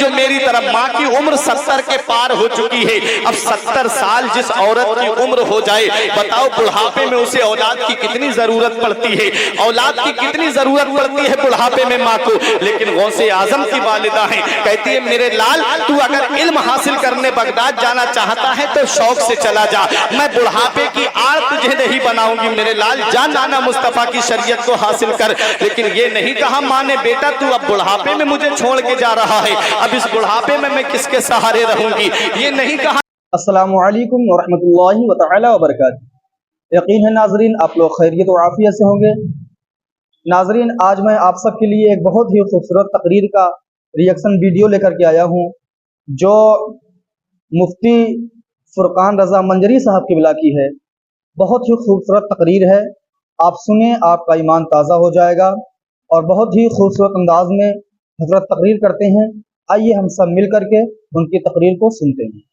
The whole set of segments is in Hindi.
तवज्जो मेरी तरफ। माँ की उम्र 70 के पार हो चुकी है। अब 70 साल जिस औरत की उम्र हो जाए, बताओ बुढ़ापे में उसे औलाद की कितनी जरूरत पड़ती है, औलाद की कितनी जरूरत पड़ती है बुढ़ापे में माँ को। लेकिन गौसे आजम की वालिदा है, कहती है मेरे लाल तू अगर इल्म हासिल करने बगदाद जाना चाहता है तो शौक से चला जा, मैं बुढ़ापे की आड़ तुझे नहीं बनाऊंगी। मेरे लाल जा नाना मुस्तफा की शरीयत को हासिल कर। लेकिन ये नहीं कहा माँ ने बेटा तू अब बुढ़ापे में मुझे छोड़ के जा रहा है, अब इस बुढ़ापे में मैं किसके सहारे रहूंगी, ये नहीं कहा। अस्सलामु अलैकुम वरहमतुल्लाहि व तआला व बरकातुहू। यकीन है नाजरीन आप लोग खैरियत और आफियत से होंगे। नाजरीन आज मैं आप सब के लिए एक बहुत ही खूबसूरत तकरीर का रिएक्शन वीडियो लेकर के आया हूँ, जो मुफ्ती फुरकान रज़ा मंजरी साहब क़िबला की है। बहुत ही खूबसूरत तकरीर है, आप सुने आपका ईमान ताज़ा हो जाएगा। और बहुत ही खूबसूरत अंदाज में हज़रत तकरीर करते हैं। आइए हम सब मिल करके उनकी तकरीर को सुनते हैं।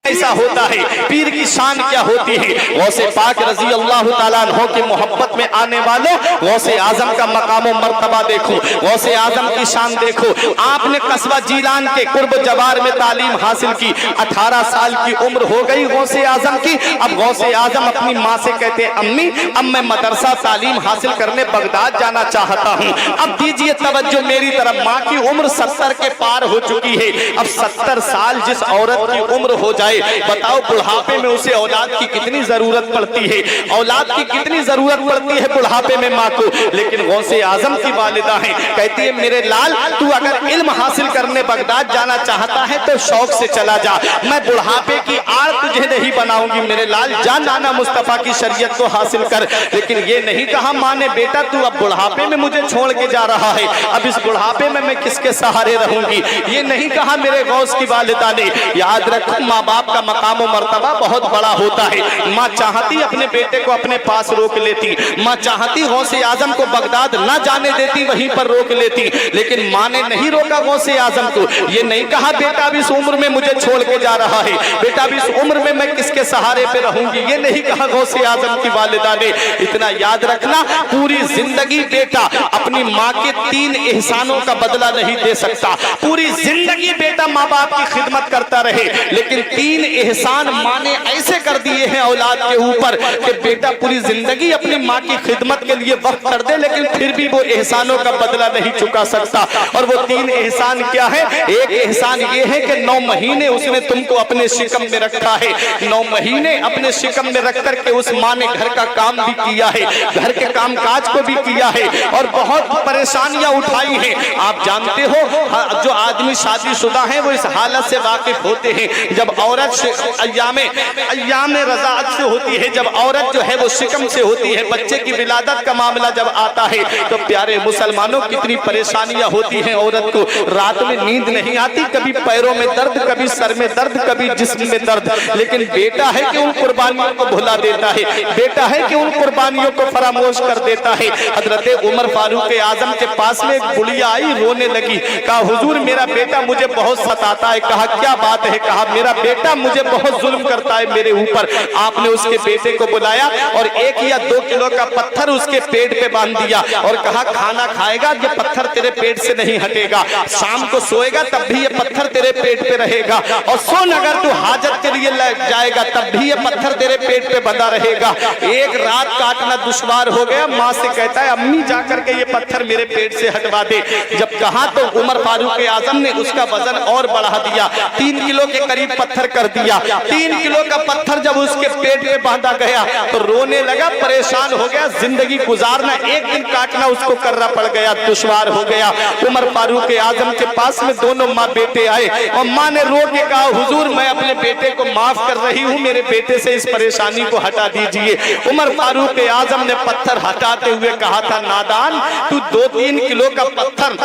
ऐसा होता है, पीर की शान क्या होती है। गौसे पाक रजी अल्लाह तआला अन्हु की मोहब्बत में आने वालों, गौसे आजम का मकाम और मर्तबा देखो, गौसे आजम की शान देखो। आपने कस्बा जीलान के कुर्ब जवार में तालीम हासिल की, 18 साल की उम्र हो गई गौसे आजम की। अब गौसे आजम अपनी माँ से कहते हैं अम्मी अब मैं मदरसा तालीम हासिल करने बगदाद जाना चाहता हूँ, अब दीजिए तवज्जो मेरी तरफ। माँ की उम्र 70 के पार हो चुकी है। अब 70 साल जिस औरत की उम्र हो जाए, बताओ बुढ़ापे में उसे औलाद की कितनी जरूरत पड़ती है, औलाद की कितनी जरूरत पड़ती है बुढ़ापे में माँ को। लेकिन गौसे आजम की वालिदा है, कहती है मेरे लाल तू अगर इल्म हासिल करने बगदाद जाना चाहता है तो शौक से चला जा, मैं बुढ़ापे की आड़ तुझे नहीं बनाऊंगी। मेरे लाल जा नाना मुस्तफा की शरीयत को हासिल कर। लेकिन ये नहीं कहा माँ ने बेटा तू अब बुढ़ापे में मुझे छोड़ के जा रहा है, अब इस बुढ़ापे में मैं किसके सहारे रहूंगी, ये नहीं कहा मेरे गौस की वालिदा ने। याद रखो माँ बाप का मकाम और मर्तबा बहुत बड़ा होता है। माँ चाहती अपने बेटे को अपने पास रोक लेती, माँ चाहती गौसे आजम को बगदाद न जाने देती, वहीं पर रोक लेती। लेकिन माँ ने नहीं रोका गौसे आजम को। ये नहीं कहा बेटा अब इस उम्र में मुझे छोड़ के जा रहा है, बेटा अब इस उम्र में मैं किसके सहारे पे रहूंगी, ये नहीं कहा गौसे आजम की वालिदा ने। इतना याद रखना पूरी जिंदगी बेटा अपनी माँ के 3 एहसानों का बदला नहीं दे सकता। पूरी जिंदगी बेटा माँ बाप की खिदमत करता रहे, लेकिन 3 एहसान माँ ने ऐसे कर दिए हैं औलाद के ऊपर कि बेटा पूरी जिंदगी अपनी माँ की खिदमत के लिए वक्त कर दे, लेकिन फिर भी वो एहसानों का बदला नहीं चुका सकता। और वो 3 एहसान क्या है? एक एहसान ये है कि 9 महीने उसने तुमको अपने शिकम में रखा है, 9 महीने अपने शिकम में रख करके उस माँ ने घर का काम भी किया है, घर के काम काज को भी किया है और बहुत परेशानियां उठाई हैं। आप जानते हो जो आदमी शादीशुदा है वो इस हालत से वाकिफ होते हैं, जब औरत अय्याम रज़ाअत से होती है, जब औरत जो है वो शिकम से होती है, बच्चे की विलादत का मामला जब आता है तो प्यारे मुसलमानों कितनी परेशानियां होती हैं। औरत को रात में नींद नहीं आती, कभी पैरों में दर्द, कभी सर में दर्द, कभी जिस्म में दर्द। लेकिन बेटा है कि उन कुर्बानियों को भुला देता है, बेटा है कि उन कुर्बानियों को फरामोश कर देता है। हजरत उमर फारूक आजम के पास में एक बुढ़िया आई, रोने लगी, कहा हुजूर मेरा बेटा मुझे बहुत सताता है। कहा क्या बात है? कहा मेरा बेटा मुझे बहुत जुल्म करता है मेरे ऊपर। आपने उसके बेटे को बुलाया और 1 या 2 किलो का पत्थर उसके पेट पे बांध दिया और कहा खाना खाएगा ये पत्थर तेरे पेट से नहीं हटेगा, शाम को सोएगा तब भी ये पत्थर तेरे पेट पे रहेगा, और सोन अगर तू हाजत के लिए जाएगा तब भी ये पत्थर तेरे पेट पे बंधा रहेगा। एक रात काटना दुश्वार हो गया, माँ से कहता है अम्मी जाकर के ये पत्थर मेरे पेट से हटवा दे। जब कहा तो उमर फारूक आजम ने उसका वजन और बढ़ा दिया, 3 किलो के करीब पत्थर कर दिया। 3 किलो का पत्थर जब उसके पेट में बांधा गया तो रोने लगा, परेशान हो गया। जिंदगी गुजारना, एक दिन काटना उसको करना पड़ गया, दुश्वार हो गया। उमर फारूक आजम के पास में दोनों माँ बेटे आए और माँ ने रो के कहा हुजूर मैं अपने बेटे को माफ कर रही हूँ, मेरे बेटे से इस परेशानी को हटा दीजिए। उमर फारूक आजम ने पत्थर हटाते हुए कहा था नादान तू 2-3 किलो का पत्थर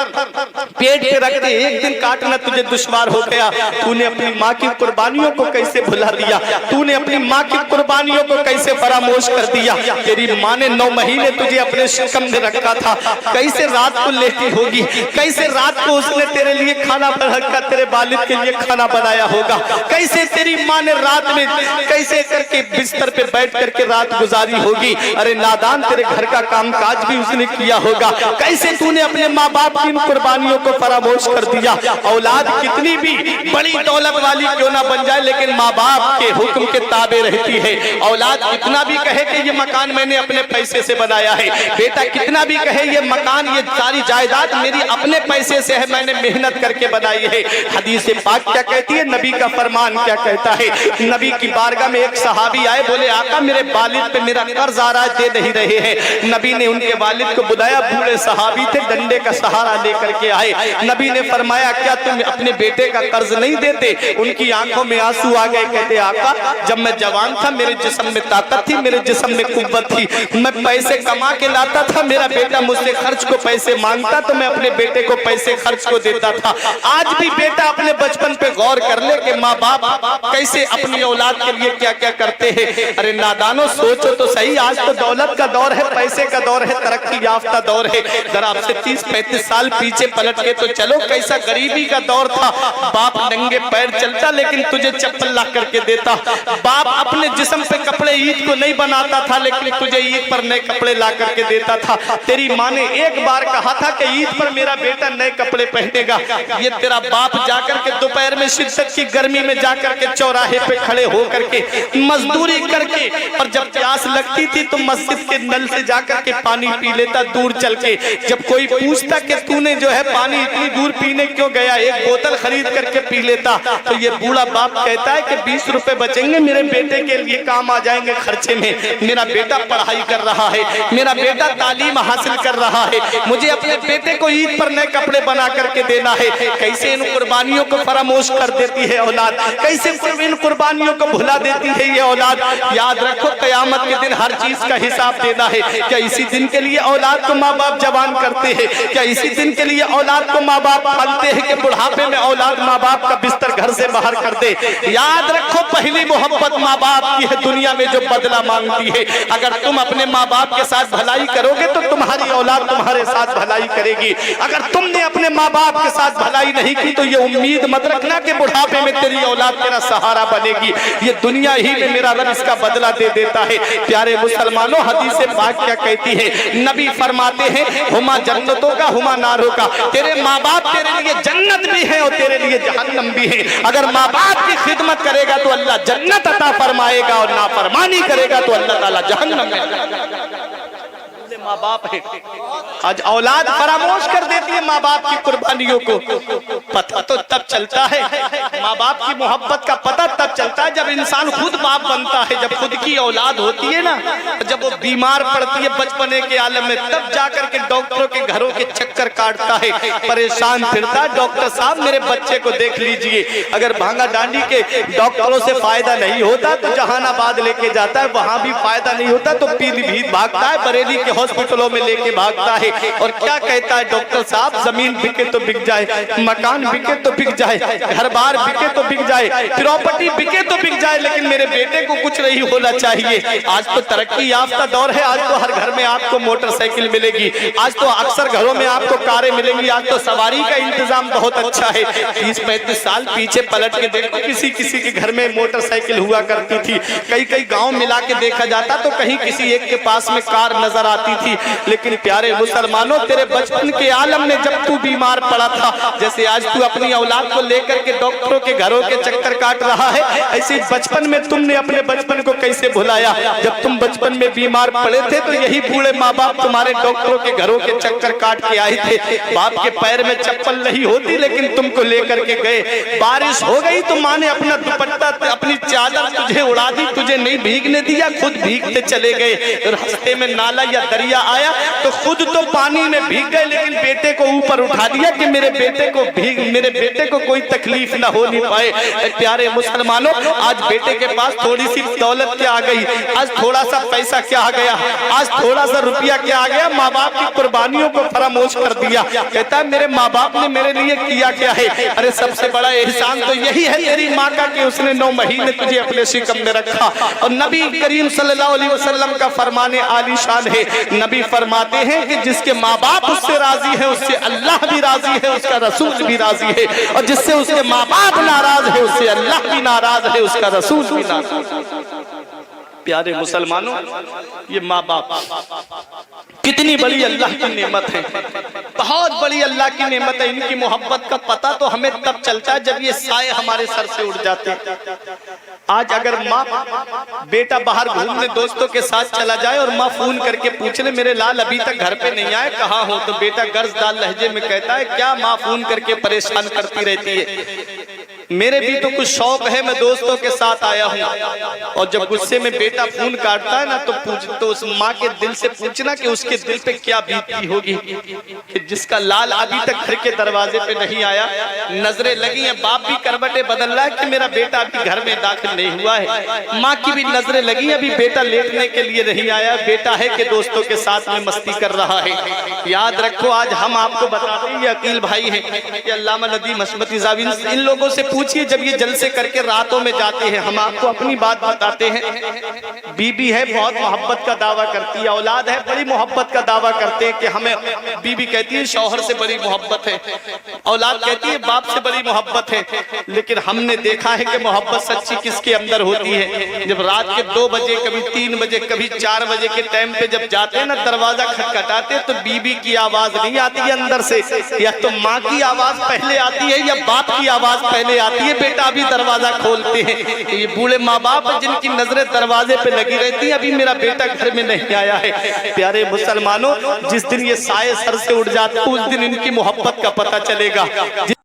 पेट पे रख दे, एक दिन काटना तुझे दुश्वार हो गया। तूने अपनी माँ की कुर्बानियों को कैसे भुला दिया, तूने अपनी माँ की कुर्बानियों को कैसे फरामोश कर दिया। तेरी माँ ने 9 महीने तुझे अपने शिकम में रखा था, कैसे रात को लेटी होगी, कैसे रात को उसने तेरे लिए खाना रखा, तेरे वालिद के लिए खाना बनाया होगा, कैसे तेरी माँ ने रात में कैसे करके बिस्तर पे बैठ करके रात गुजारी होगी। अरे नादान तेरे घर का काम काज भी उसने किया होगा, कैसे तूने अपने माँ बाप की कुर्बानियों को फरामोश कर दिया। जा, औलाद कितनी भी बड़ी दौलत वाली क्यों ना बन जाए, लेकिन माँ बाप के हुक्म के ताबे रहती है। औलाद कितना भी कहे कि ये मकान मैंने अपने पैसे से बनाया है, बेटा कितना भी कहे ये मकान ये सारी जायदाद मेरी अपने पैसे से है, मैंने मेहनत करके बनाई है। हदीस पाक क्या कहती है, नबी का फरमान क्या कहता है। नबी की बारगाह में एक सहाबी आए, बोले आका मेरे वालिद पे मेरा कर्ज आ रहा है, दे नहीं रहे हैं। नबी ने उनके वालिद को बुलाया, बूढ़े सहाबी थे, डंडे का सहारा लेकर के आए। नबी ने फरमाया क्या तुम अपने बेटे का कर्ज नहीं देते? उनकी आंखों में आंसू आ गए। कहते आका जब मैं जवान था मेरे जिस्म में ताकत थी, मेरे जिस्म में कुव्वत थी, मैं पैसे कमा के लाता था, मेरा बेटा मुझसे खर्च को पैसे मांगता तो मैं अपने बेटे को पैसे खर्च को देता था। आज भी बेटा अपने बचपन पे गौर कर ले कि माँ बाप कैसे अपनी औलाद के लिए क्या क्या करते हैं। अरे नादानो सोचो तो सही, आज तो दौलत का दौर है, पैसे का दौर है, तरक्की याफ्ता दौर है। जरा आपसे 30-35 साल पीछे पलट के तो चलो, कैसा गरीबी का दौर था। बाप नंगे पैर चलता लेकिन तुझे चप्पल ला करके देता। बाप अपने जिस्म पे कपड़े ईद को नहीं बनाता था लेकिन तुझे ईद पर नए कपड़े ला करके देता था। तेरी माँ ने एक बार कहा था कि ईद पर मेरा बेटा नए कपड़े पहनेगा। ये तेरा बाप जाकर के दोपहर में शिद्दत की गर्मी में जाकर के चौराहे पे खड़े हो करके मजदूरी करके, और जब प्यास लगती थी तो मस्जिद के नल से जाकर के पानी पी लेता दूर चल के। जब कोई पूछता कि तूने जो है पानी इतनी दूर पीने क्यों गया, एक बोतल खरीद करके पी लेता। तो ये बूढ़ा बाप कहता है कि 20 रुपए बचेंगे, मेरे बेटे के लिए काम आ जाएंगे खर्चे में। मेरा बेटा पढ़ाई कर रहा है, मेरा बेटा तालीम हासिल कर रहा है, मुझे अपने बेटे को ईद पर नए कपड़े बना करके देना है। कैसे इन कुर्बानियों को फरामोश कर देती है औलाद, कैसे इन कुर्बानियों को भुला देती है ये औलाद। याद रखो कयामत के दिन हर चीज का हिसाब देना है। क्या इसी दिन के लिए औलाद को माँ बाप जवान करते हैं? क्या इसी दिन के लिए औलाद को माँ बाप पालते हैं कि बुढ़ापे में औलाद माँ बाप का बिस्तर घर से बाहर कर दे? याद रखो पहली मोहब्बत माँ बाप की है, दुनिया में जो बदला मांगती है। अगर तुम अपने माँ बाप के साथ भलाई करोगे तो तुम्हारी औलाद तुम्हारे साथ भलाई करेगी। अगर तुमने अपने माँ बाप के साथ भलाई नहीं की तो ये उम्मीद मत रखना कि बुढ़ापे में तेरी औलाद तेरा सहारा बनेगी। ये दुनिया ही में मेरा रब इसका बदला दे देता है। प्यारे मुसलमानों, हदीस पाक क्या कहती है? नबी फरमाते हैं हुमा जन्नतों का हुमा नारों का, तेरे माँ बाप तेरे लिए जन्नत भी है और तेरे लिए जहन्नम भी है। अगर माँ बाप की खिदमत करेगा तो अल्लाह जन्नत अता फरमाएगा और नाफरमानी करेगा तो अल्लाह ताला जहन्नम में। माँ बाप है, आज औलाद फरामोश कर देती है माँ बाप की कुर्बानियों को। पता तो तब चलता है, माँ बाप की मोहब्बत का पता तब चलता है जब इंसान खुद बाप बनता है, जब खुद की औलाद होती है ना, जब वो बीमार पड़ती है बचपने के आलम में, तब जाकर के डॉक्टरों के घरों के चक्कर काटता है, परेशान फिरता है। डॉक्टर साहब मेरे बच्चे को देख लीजिए। अगर भांगा डांडी के डॉक्टरों से फायदा नहीं होता तो जहानाबाद लेके जाता है, वहां भी फायदा नहीं होता तो पीलीभीत भागता है, बरेली के हॉस्पिटलों में लेके भागता है। और क्या कहता है डॉक्टर साहब, जमीन बिके तो बिक जाए, मकान बिके तो बिक जाए, घर बार बिके तो बिक जाए, प्रॉपर्टी बिके तो बिक जाए, लेकिन मेरे बेटे को कुछ नहीं होना चाहिए। आज तो तरक्की याफ्ता दौर है, आज तो हर घर में आपको मोटरसाइकिल मिलेगी, आज तो अक्सर घरों में आपको कारें मिलेंगी, आज तो सवारी का इंतजाम बहुत अच्छा है। 30-35 साल पीछे पलट के देखो, किसी किसी के घर में मोटरसाइकिल हुआ करती थी। कई गाँव मिला के देखा जाता तो कहीं किसी एक के पास में कार नजर आती थी। लेकिन प्यारे मुसलमानों, तेरे बचपन के आलम में जब तू बीमार पड़ा था, जैसे आज तू अपनी औलाद को लेकर के डॉक्टरों के घरों के चक्कर काट रहा है, ऐसे बचपन में तुमने अपने बचपन को कैसे भुलाया? जब तुम बचपन में बीमार पड़े थे तो यही बूढ़े माँ बाप तुम्हारे डॉक्टरों के घरों के चक्कर काट के आए थे। बाप के पैर में चप्पल नहीं होती लेकिन तुमको लेकर के गए। बारिश हो गई तो माँ ने अपना दुपट्टा अपनी चादर तुझे उड़ा दी, तुझे नहीं भीगने दिया, खुद भीगते चले गए। रास्ते में नाला या दरिया आया तो खुद तो पानी में भीग गए, लेकिन बेटे को ऊपर उठा दिया कि मेरे बेटे को कोई तकलीफ ना होनी पाए। प्यारे मुसलमानों, आज बेटे के पास थोड़ी सी दौलत क्या आ गई, आज थोड़ा सा पैसा क्या आ गया, आज थोड़ा सा रुपया क्या आ गया, माँ बाप की कुर्बानियों को फरामोश कर दिया। कहता है मेरे माँ बाप ने मेरे लिए किया क्या है? अरे सबसे बड़ा एहसान तो यही है तेरी माँ का कि उसने 9 महीने तुझे अपने शिकम में रखा। और नबी करीम सल्लल्लाहु अलैहि वसल्लम का फरमाने आलीशान है। नबी फरमाते हैं कि जिसके माँ बाप उससे राजी है उससे अल्लाह भी राजी है, उसका रसूल भी राजी है, और जिससे उसके माँ बाप नाराज है उससे अल्लाह भी नाराज है, उसका रसूल भी नाराज है। प्यारे मुसलमानों, ये माँ बाप कितनी बड़ी अल्लाह की नेमत है, बहुत बड़ी अल्लाह की नेमत है। इनकी मोहब्बत का पता तो हमें तब चलता है जब ये साए हमारे सर से उड़ जाते हैं। आज अगर माँ बेटा बाहर घूमने दोस्तों के साथ चला जाए और माँ फोन करके पूछ ले मेरे लाल अभी तक घर पे नहीं आए, कहाँ हो, तो बेटा गर्जदार लहजे में कहता है क्या माँ फोन करके परेशान करती रहती है। मेरे भी तो कुछ शौक है, मैं दोस्तों के साथ आया हूँ। और जब गुस्से में बेटा फोन काटता है ना तो उस माँ के दिल से पूछना कि उसके दिल पे क्या बीती होगी कि जिसका लाल अभी तक घर के दरवाजे पे नहीं आया। नजरें लगी हैं, बाप भी करवटें बदल रहा है कि मेरा बेटा अभी घर में दाखिल नहीं हुआ है। माँ की भी नजरें लगी, अभी बेटा लेटने के लिए नहीं आया, बेटा है कि दोस्तों के साथ में मस्ती कर रहा है। याद रखो, आज हम आपको बताते हैं, ये अकील भाई है कि अल्लामा नदीम हशमती ज़ाविन, इन लोगों से पूछिए जब ये जलसे करके रातों में जाते हैं। हम आपको अपनी बात बताते हैं। बीबी है, बहुत मोहब्बत का दावा करती है, औलाद है, बड़ी मोहब्बत का दावा करते हैं कि हमें, बीबी कहती है शौहर से बड़ी मोहब्बत है, औलाद कहती है बाप से बड़ी मोहब्बत है। लेकिन हमने देखा है कि मोहब्बत सच्ची किसके अंदर होती है, जब रात के 2 बजे, कभी 3 बजे, कभी 4 बजे के टाइम पे जब जाते हैं ना, दरवाजा खटखटाते तो बीबी की आवाज नहीं आती है अंदर से, या तो माँ की आवाज पहले आती है या बाप की आवाज पहले आती है। बेटा अभी दरवाजा खोलते हैं। ये बूढ़े माँ बाप जिनकी नजरें दरवाजे पे लगी रहती है, अभी मेरा बेटा घर में नहीं आया है। प्यारे मुसलमानों, जिस दिन ये साए सर से उड़ जाते उस दिन इनकी मोहब्बत का पता चलेगा।